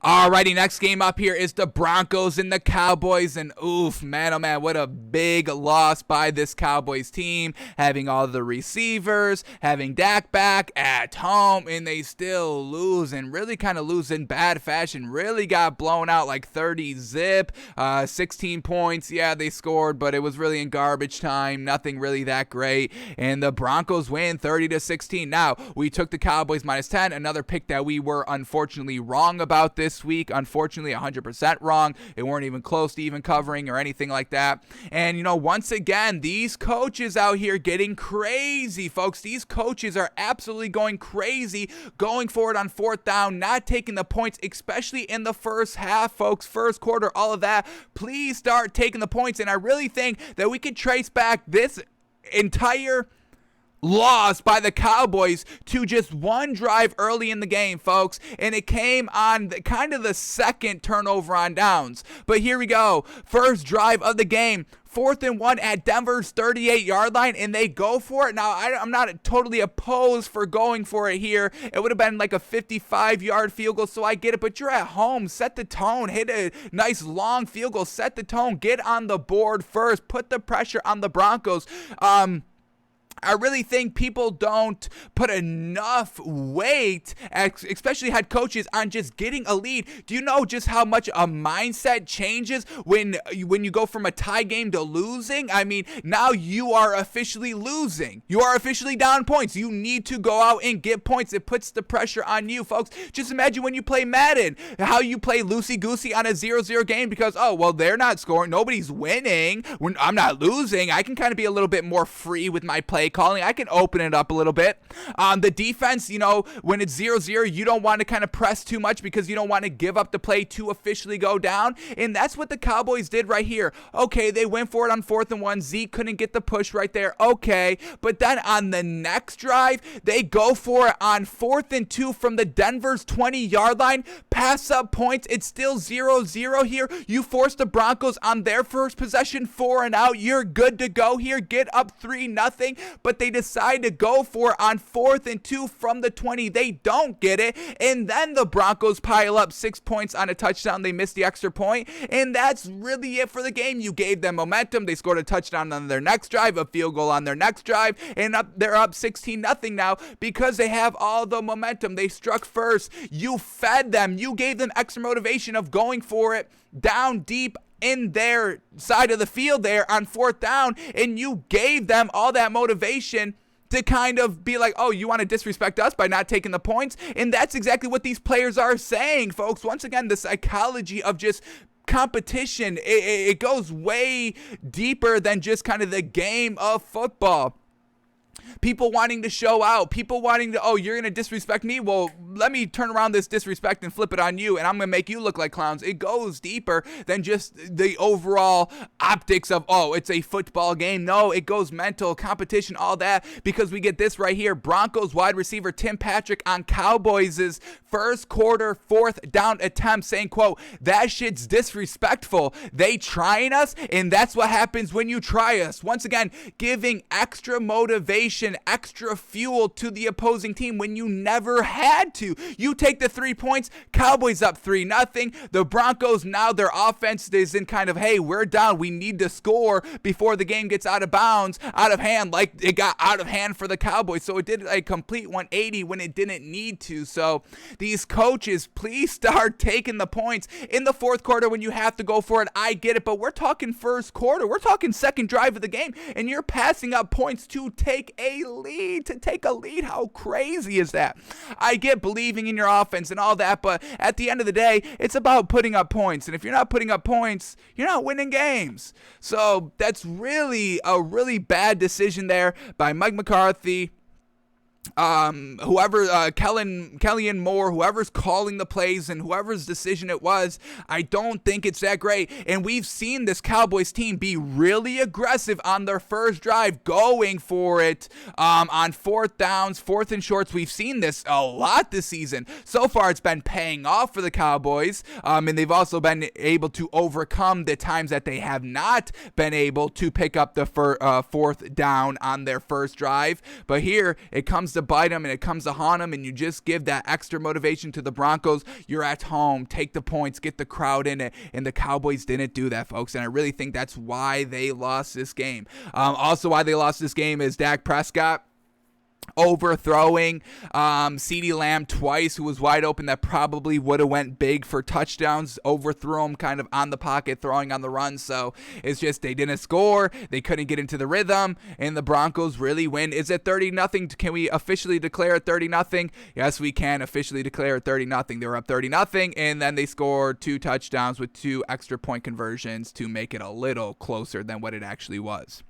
Alrighty, next game up here is the Broncos and the Cowboys, and oof, man, oh man, what a big loss by this Cowboys team, having all the receivers, having Dak back at home, and they still lose, and really kind of lose in bad fashion, really got blown out like 30-zip, 16 points, yeah, they scored, but it was really in garbage time, nothing really that great, and the Broncos win 30-16. Now, we took the Cowboys -10, another pick that we were unfortunately wrong about this week, unfortunately 100% wrong. They weren't even close to even covering or anything like that. And you know, once again, these coaches out here getting crazy, folks. These coaches are absolutely going crazy, going for it on fourth down, not taking the points, especially in the first half, folks, first quarter, all of that. Please start taking the points. And I really think that we could trace back this entire loss by the Cowboys to just one drive early in the game, folks, and it came on kind of the second turnover on downs. But here we go, first drive of the game, 4th and 1 at Denver's 38-yard line, and they go for it. Now, I'm not totally opposed for going for it here. It would have been like a 55-yard field goal, so I get it, but you're at home. Set the tone. Hit a nice long field goal. Set the tone. Get on the board first. Put the pressure on the Broncos. I really think people don't put enough weight, especially head coaches, on just getting a lead. Do you know just how much a mindset changes when you go from a tie game to losing? I mean, now you are officially losing. You are officially down points. You need to go out and get points. It puts the pressure on you, folks. Just imagine when you play Madden, how you play loosey-goosey on a 0-0 game because, oh, well, they're not scoring. Nobody's winning. When I'm not losing, I can kind of be a little bit more free with my play calling. I can open it up a little bit. The defense, you know, when it's 0-0, you don't want to kind of press too much because you don't want to give up the play to officially go down. And that's what the Cowboys did right here. Okay, they went for it on 4th and 1. Zeke couldn't get the push right there. Okay, but then on the next drive, they go for it on 4th and 2 from the Denver's 20-yard line. Pass up points. It's still 0-0 here. You force the Broncos on their first possession, 4 and out. You're good to go here. Get up 3-0. But they decide to go for it on 4th and 2 from the 20. They don't get it. And then the Broncos pile up 6 points on a touchdown. They missed the extra point. And that's really it for the game. You gave them momentum. They scored a touchdown on their next drive, a field goal on their next drive. And they're up 16-0 now because they have all the momentum. They struck first. You fed them. You gave them extra motivation of going for it down deep in their side of the field there on 4th down, and you gave them all that motivation to kind of be like, oh, you want to disrespect us by not taking the points? And that's exactly what these players are saying, folks. Once again, the psychology of just competition, it goes way deeper than just kind of the game of football. People wanting to show out, people wanting to, oh, you're going to disrespect me? Well, let me turn around this disrespect and flip it on you, and I'm going to make you look like clowns. It goes deeper than just the overall optics of, oh, it's a football game. No, it goes mental, competition, all that, because we get this right here. Broncos wide receiver Tim Patrick on Cowboys' first quarter 4th down attempt saying, quote, that shit's disrespectful. They trying us, and that's what happens when you try us. Once again, giving extra motivation, extra fuel to the opposing team when you never had to. You take the 3 points, Cowboys up 3-0. The Broncos, now their offense is in kind of, hey, we're down. We need to score before the game gets out of bounds, out of hand, like it got out of hand for the Cowboys. So it did a complete 180 when it didn't need to. So these coaches, please start taking the points in the 4th quarter when you have to go for it. I get it, but we're talking first quarter. We're talking second drive of the game, and you're passing up points to take a lead. How crazy is that? I get believing in your offense and all that, but at the end of the day, it's about putting up points. And if you're not putting up points, you're not winning games. So that's really a really bad decision there by Mike McCarthy. Kellyan Moore, whoever's calling the plays and whoever's decision it was, I don't think it's that great. And we've seen this Cowboys team be really aggressive on their first drive, going for it on 4th downs, 4th and shorts. We've seen this a lot this season. So far, it's been paying off for the Cowboys, and they've also been able to overcome the times that they have not been able to pick up the 4th down on their first drive. But here, it comes to bite them and it comes to haunt them, and you just give that extra motivation to the Broncos. You're at home, take the points, get the crowd in it, and the Cowboys didn't do that, folks, and I really think that's why they lost this game. Also, why they lost this game is Dak Prescott overthrowing CeeDee Lamb twice, who was wide open, that probably would have went big for touchdowns. Overthrew him kind of on the pocket, throwing on the run. So it's just they didn't score. They couldn't get into the rhythm, and the Broncos really win. Is it 30-0? Can we officially declare it 30-0? Yes, we can officially declare it 30-0. They were up 30-0, and then they scored 2 touchdowns with 2 extra point conversions to make it a little closer than what it actually was.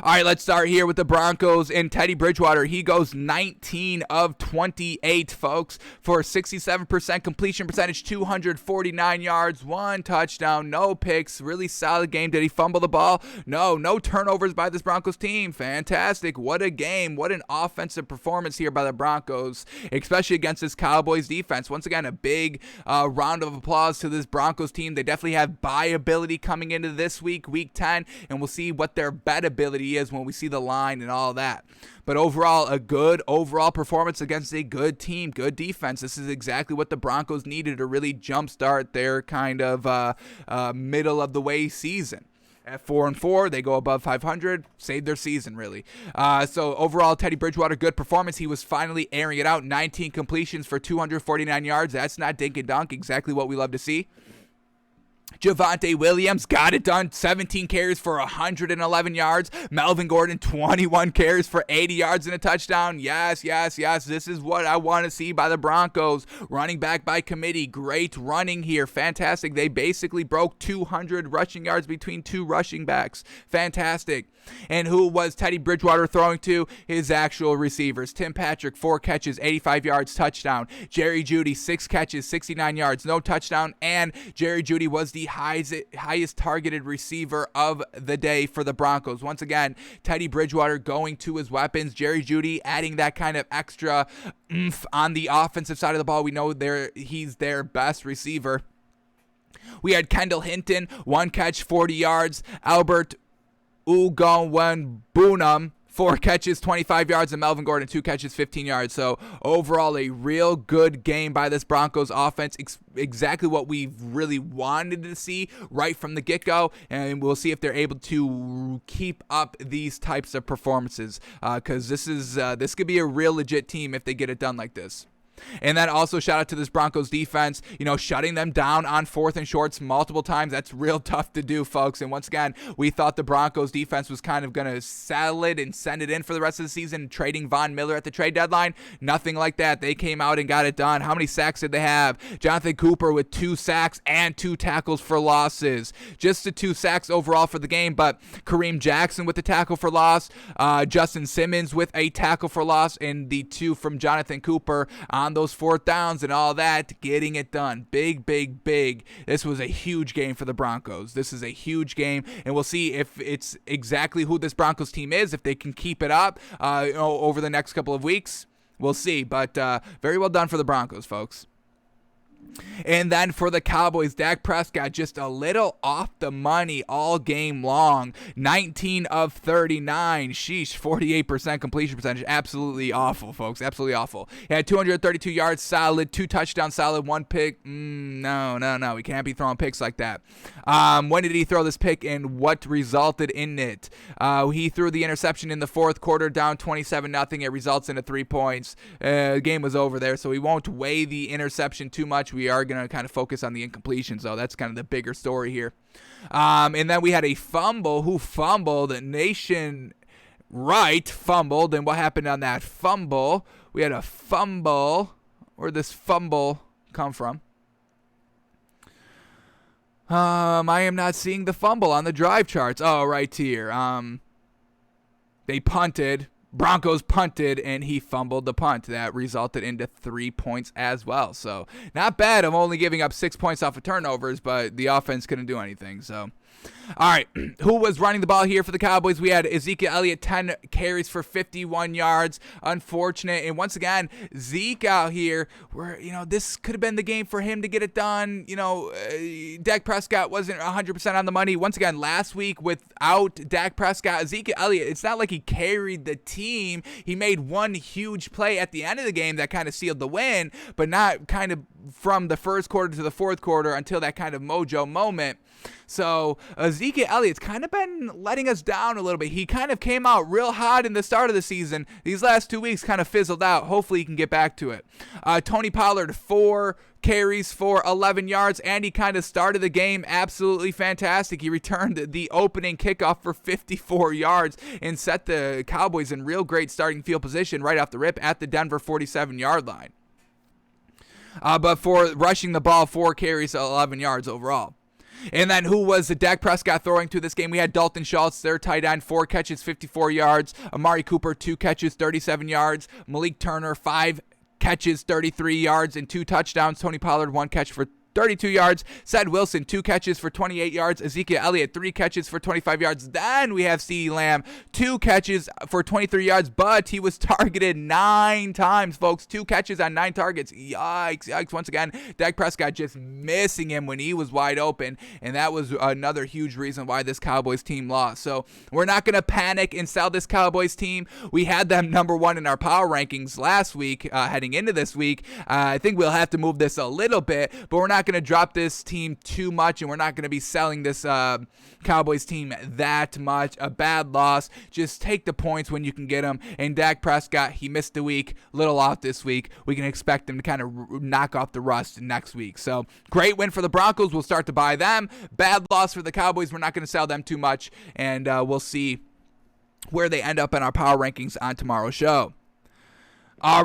All right, let's start here with the Broncos and Teddy Bridgewater. He goes 19 of 28, folks, for 67% completion percentage, 249 yards, 1 touchdown, no picks. Really solid game. Did he fumble the ball? No turnovers by this Broncos team. Fantastic. What a game. What an offensive performance here by the Broncos, especially against this Cowboys defense. Once again, a big round of applause to this Broncos team. They definitely have buy ability coming into this week, week 10, and we'll see what their bet ability is when we see the line and all that. But overall, a good overall performance against a good team, good defense. This is exactly what the Broncos needed to really jumpstart their kind of middle of the way season. At 4-4, they go above 500, save their season, really. So overall, Teddy Bridgewater, good performance. He was finally airing it out. 19 completions for 249 yards. That's not dink and dunk, exactly what we love to see. Javonte Williams got it done, 17 carries for 111 yards. Melvin Gordon, 21 carries for 80 yards and a touchdown. Yes. This is what I want to see by the Broncos. Running back by committee. Great running here. Fantastic. They basically broke 200 rushing yards between 2 rushing backs. Fantastic. And who was Teddy Bridgewater throwing to? His actual receivers. Tim Patrick, 4 catches, 85 yards, touchdown. Jerry Jeudy, 6 catches, 69 yards, no touchdown. And Jerry Jeudy was the highest targeted receiver of the day for the Broncos. Once again, Teddy Bridgewater going to his weapons. Jerry Jeudy adding that kind of extra oomph on the offensive side of the ball. We know he's their best receiver. We had Kendall Hinton, 1 catch, 40 yards. Albert Ugonwembunam, 4 catches, 25 yards, and Melvin Gordon, 2 catches, 15 yards. So overall, a real good game by this Broncos offense. Exactly what we really wanted to see right from the get-go, and we'll see if they're able to keep up these types of performances, because this could be a real legit team if they get it done like this. And then also shout out to this Broncos defense, shutting them down on 4th and shorts multiple times. That's real tough to do, folks. And once again, we thought the Broncos defense was kind of going to settle it and send it in for the rest of the season, trading Von Miller at the trade deadline. Nothing like that. They came out and got it done. How many sacks did they have? Jonathan Cooper with 2 sacks and 2 tackles for losses. Just the 2 sacks overall for the game, but Kareem Jackson with the tackle for loss, Justin Simmons with a tackle for loss, and the 2 from Jonathan Cooper on those 4th downs and all that, getting it done. Big. This was a huge game for the Broncos. This is a huge game, and we'll see if it's exactly who this Broncos team is, if they can keep it up over the next couple of weeks. We'll see, but very well done for the Broncos, folks. And then for the Cowboys, Dak Prescott just a little off the money all game long. 19 of 39. Sheesh, 48% completion percentage. Absolutely awful, folks. Absolutely awful. He had 232 yards solid, 2 touchdowns solid, 1 pick. No. We can't be throwing picks like that. When did he throw this pick and what resulted in it? He threw the interception in the 4th quarter, down 27-0. It results in 3 points. The game was over there, so we won't weigh the interception too much. We are going to kind of focus on the incompletions, though. That's kind of the bigger story here. And then we had a fumble. Who fumbled? Nation Wright fumbled. And what happened on that fumble? We had a fumble. Where'd this fumble come from? I am not seeing the fumble on the drive charts. Oh, right here. They punted. Broncos punted, and he fumbled the punt. That resulted into 3 points as well. So not bad. I'm only giving up 6 points off of turnovers, but the offense couldn't do anything. So All right, who was running the ball here for the Cowboys? We had Ezekiel Elliott, 10 carries for 51 yards. Unfortunate. And once again, Zeke out here, where, this could have been the game for him to get it done. Dak Prescott wasn't 100% on the money. Once again, last week without Dak Prescott, Ezekiel Elliott, it's not like he carried the team. He made one huge play at the end of the game that kind of sealed the win, but not kind of from the first quarter to the fourth quarter until that kind of mojo moment. So Ezekiel Elliott's kind of been letting us down a little bit. He kind of came out real hot in the start of the season. These last 2 weeks kind of fizzled out. Hopefully he can get back to it. Tony Pollard, 4 carries for 11 yards, and he kind of started the game absolutely fantastic. He returned the opening kickoff for 54 yards and set the Cowboys in real great starting field position right off the rip at the Denver 47-yard line. But for rushing the ball, 4 carries, 11 yards overall. And then who was Dak Prescott throwing to this game? We had Dalton Schultz, their tight end, 4 catches, 54 yards. Amari Cooper, 2 catches, 37 yards. Malik Turner, 5 catches, 33 yards, and 2 touchdowns. Tony Pollard, 1 catch for 32 yards. Ced Wilson, 2 catches for 28 yards. Ezekiel Elliott, 3 catches for 25 yards. Then we have CeeDee Lamb, 2 catches for 23 yards, but he was targeted 9 times, folks. 2 catches on 9 targets. Yikes. Once again, Dak Prescott just missing him when he was wide open, and that was another huge reason why this Cowboys team lost. So we're not going to panic and sell this Cowboys team. We had them number 1 in our power rankings last week, heading into this week. I think we'll have to move this a little bit, but we're not going to drop this team too much, and we're not going to be selling this Cowboys team that much. A bad loss. Just take the points when you can get them. And Dak Prescott, he missed a week, little off this week. We can expect him to kind of knock off the rust next week. So great win for the Broncos. We'll start to buy them. Bad loss for the Cowboys. We're not going to sell them too much, and we'll see where they end up in our power rankings on tomorrow's show. All right.